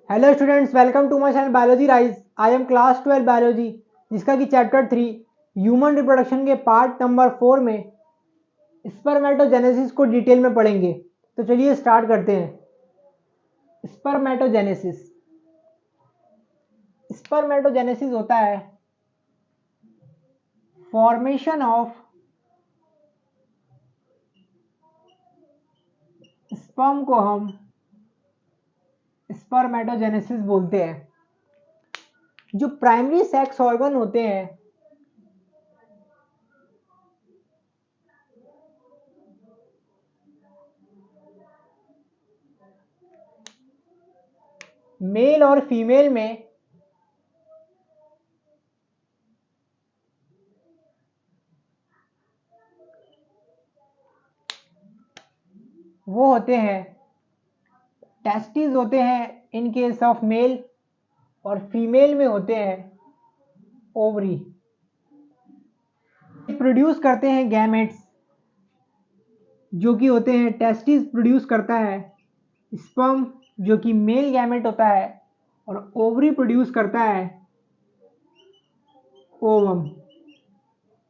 Hello students, welcome to my channel biology rise. I am class 12 biology, जिसका कि chapter 3 human reproduction के part number 4 में spermatogenesis को detail में पढ़ेंगे। तो चलिए स्टार्ट करते हैं। स्पर्मेटोजेनेसिस स्पर्मेटोजेनेसिस होता है फॉर्मेशन ऑफ स्पर्म को हम स्पर्मेटोजेनेसिस बोलते हैं। जो प्राइमरी सेक्स ऑर्गन होते हैं मेल और फीमेल में वो होते हैं, टेस्टिस होते हैं इन केस ऑफ मेल, और फीमेल में होते हैं ओवरी। प्रोड्यूस करते हैं गैमेट्स, जो कि होते हैं टेस्टिस प्रोड्यूस करता है स्पर्म, जो कि मेल गैमेट होता है, और ओवरी प्रोड्यूस करता है ओवम।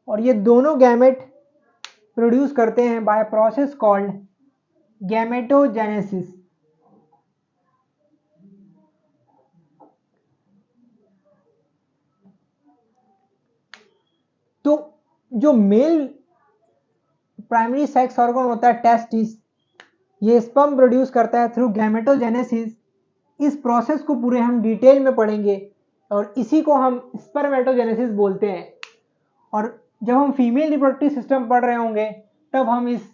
और ये दोनों गैमेट प्रोड्यूस करते हैं बाय प्रोसेस कॉल्ड गैमेटोजेनेसिस। तो जो मेल प्राइमरी सेक्स ऑर्गन होता है टेस्टिस, ये स्पर्म प्रोड्यूस करता है थ्रू गैमेटोजेनेसिस। इस प्रोसेस को पूरे हम डिटेल में पढ़ेंगे और इसी को हम स्पर्मेटोजेनेसिस बोलते हैं। और जब हम फीमेल रिप्रोडक्टिव सिस्टम पढ़ रहे होंगे तब हम इस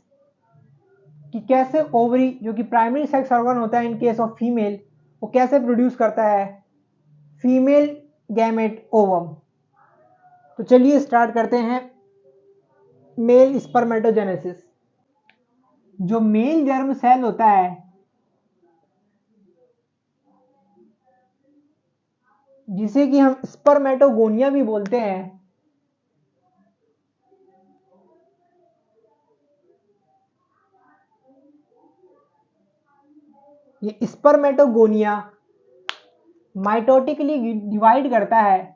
कि कैसे ओवरी, जो कि प्राइमरी सेक्स ऑर्गन होता है इन केस ऑफ फीमेल, वो कैसे प्रोड्यूस करता है फीमेल गैमेट ओवम। तो चलिए स्टार्ट करते हैं मेल स्पर्मेटोजेनेसिस। जो मेल जर्म सेल होता है, जिसे कि हम स्पर्मेटोगोनिया भी बोलते हैं, ये स्पर्मेटोगोनिया माइटोटिकली डिवाइड करता है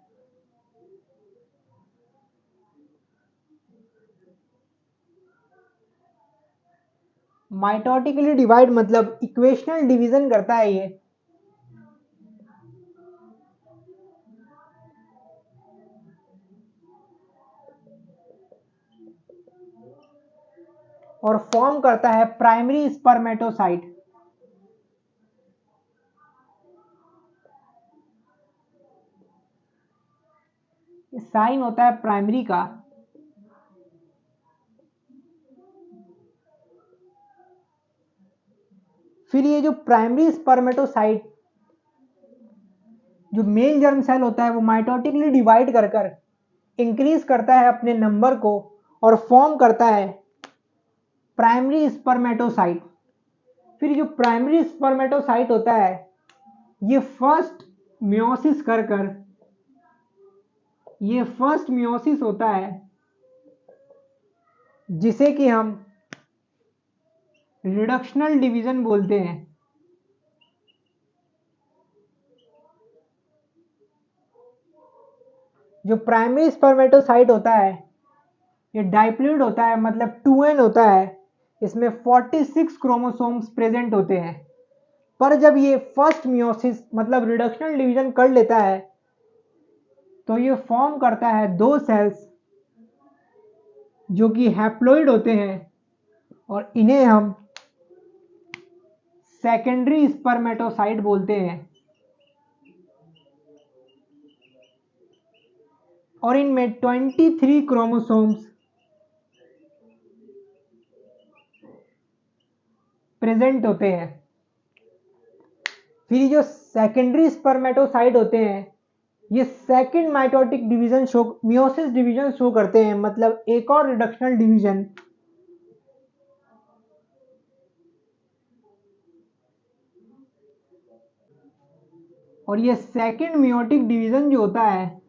माइटोटिकली डिवाइड मतलब इक्वेशनल डिवीजन करता है ये और फॉर्म करता है प्राइमरी स्पर्मेटोसाइट। साइन होता है प्राइमरी का। फिर ये जो प्राइमरी स्पर्मेटोसाइट, जो मेल जर्म सेल होता है, वो माइटोटिकली डिवाइड कर कर इंक्रीज करता है अपने नंबर को और फॉर्म करता है प्राइमरी स्पर्मेटोसाइट। फिर जो प्राइमरी स्पर्मेटोसाइट होता है, ये फर्स्ट मियोसिस कर कर, ये फर्स्ट मियोसिस होता है जिसे कि हम रिडक्शनल डिवीजन बोलते हैं। जो प्राइमरी स्पर्मेटोसाइट होता है, ये डाइप्लॉइड होता है, मतलब 2n होता है। इसमें 46 क्रोमोसोम्स प्रेजेंट होते हैं। पर जब ये फर्स्ट मियोसिस मतलब रिडक्शनल डिवीजन कर लेता है, तो ये फॉर्म करता है दो सेल्स जो कि हैप्लॉइड होते हैं, और इन्हें हम सेकेंडरी स्पर्मेटोसाइट बोलते हैं। और इनमें 23 क्रोमोसोम्स प्रेजेंट होते हैं। फिर जो सेकेंडरी स्पर्मेटोसाइट होते हैं, ये second mitotic division show, meiosis division show करते हैं, मतलब एक और रिडक्शनल डिवीजन। और ये सेकंड मियोटिक डिवीजन जो होता है,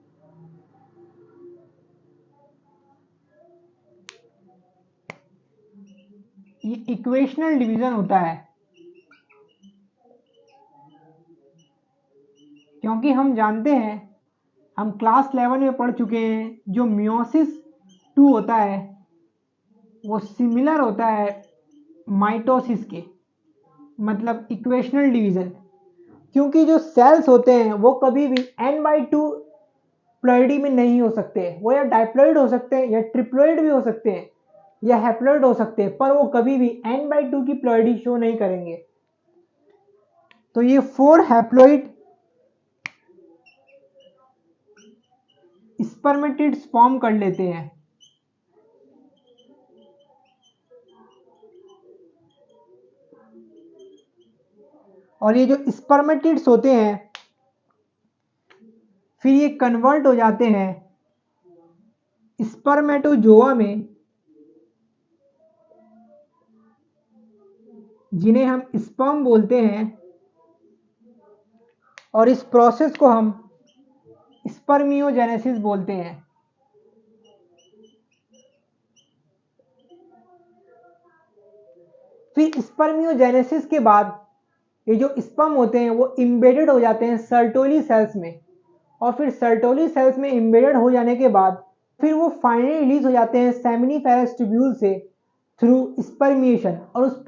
ये इक्वेशनल डिवीजन होता है। क्योंकि हम जानते हैं, हम क्लास 11 में पढ़ चुके हैं, जो मियोसिस 2 होता है वो सिमिलर होता है माइटोसिस के, मतलब इक्वेशनल डिवीजन। क्योंकि जो सेल्स होते हैं वो कभी भी n/2 प्लॉइडी में नहीं हो सकते, वो या डाइप्लॉइड हो सकते हैं या ट्रिप्लॉइड भी हो सकते हैं या हैप्लॉइड हो सकते हैं, पर वो कभी भी n/2 की प्लॉइडी शो नहीं करेंगे। तो ये 4 हैप्लॉइड स्पर्मेटिड्स फॉर्म कर लेते हैं। और ये जो स्पर्मेटिड्स होते हैं फिर ये कन्वर्ट हो जाते हैं स्पर्मेटोजोआ में, जिन्हें हम स्पर्म बोलते हैं, और इस प्रोसेस को हम स्पर्मियोजेनेसिस बोलते हैं। फिर स्पर्मियोजेनेसिस के बाद ये जो स्पर्म होते हैं वो इम्बेडेड हो जाते हैं सर्टोली सेल्स में, और फिर सर्टोली सेल्स में इम्बेडेड हो जाने के बाद फिर वो फाइनली रिलीज हो जाते हैं सेमिनिफेरस ट्यूब्यूल से थ्रू स्पर्मिएशन, और उस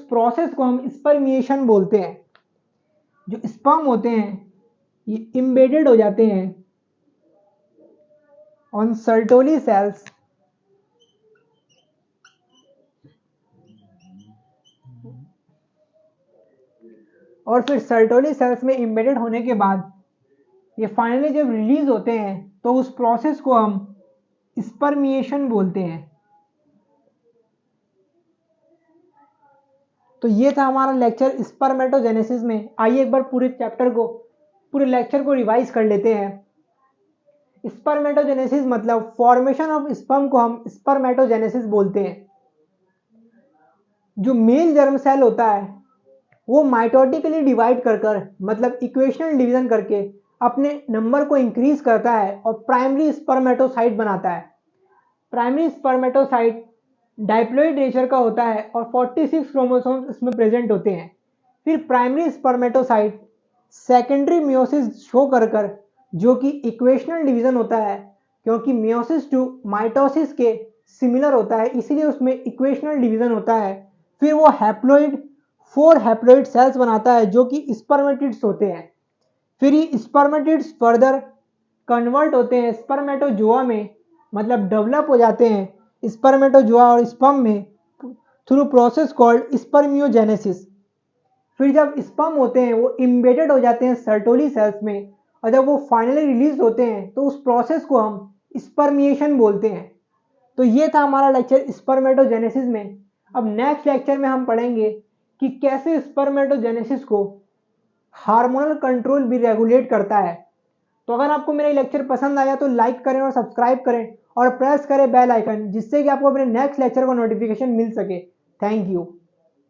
प्रोसेस को हम स्पर्मिएशन बोलते हैं। जो स्पर्म होते हैं ये इम्बेडेड हो जाते हैं ऑन सर्टोली सेल्स, और फिर सर्टोली सेल्स में इम्बेडेड होने के बाद ये फाइनली जब रिलीज होते हैं तो उस प्रोसेस को हम स्पर्मिएशन बोलते हैं। तो ये था हमारा लेक्चर स्पर्मेटोजेनेसिस में। आइए एक बार पूरे लेक्चर को रिवाइज कर लेते हैं। स्पर्मेटोजेनेसिस मतलब फॉर्मेशन ऑफ स्पर्म को हम स्पर्मेटोजेनेसिस बोलते हैं। जो मेल जर्म सेल होता है वो माइटोटिकली डिवाइड कर मतलब इक्वेशनल डिवीजन करके अपने नंबर को इंक्रीज करता है और प्राइमरी स्पर्मेटोसाइट बनाता है। प्राइमरी स्पर्मेटोसाइट डाइप्लॉइड नेचर का होता है और 46 क्रोमोसोम्स इसमें प्रेजेंट होते हैं। फिर primary spermatocyte secondary meiosis show कर जो कि इक्वेशनल डिवीजन होता है, क्योंकि मियोसिस 2 माइटोसिस के सिमिलर होता है इसीलिए उसमें इक्वेशनल डिवीजन होता है। फिर वो 4 हैप्लॉइड सेल्स बनाता है जो कि स्पर्मेटिड्स होते हैं। फिर ये स्पर्मेटिड्स फर्दर कन्वर्ट होते हैं स्पर्मेटोजोआ में, मतलब डेवलप हो जाते हैं स्पर्मेटोजोआ और स्पर्म में थ्रू प्रोसेस कॉल्ड स्पर्मियोजेनेसिस। फिर जब स्पर्म होते हैं वो इम्बेडेड हो जाते हैं सर्टोली सेल्स में, और जब वो फाइनली रिलीज होते हैं तो उस प्रोसेस को हम स्पर्मिएशन बोलते हैं। तो ये था हमारा लेक्चर स्पर्मेटोजेनेसिस में। अब नेक्स्ट लेक्चर में हम पढ़ेंगे कि कैसे स्पर्मेटोजेनेसिस को हार्मोनल कंट्रोल भी रेगुलेट करता है। तो अगर आपको मेरा लेक्चर पसंद आया तो लाइक करें और सब्सक्राइब करें और प्रेस करें बेल आइकन, जिससे कि आपको अपने नेक्स्ट लेक्चर का नोटिफिकेशन मिल सके। Thank you.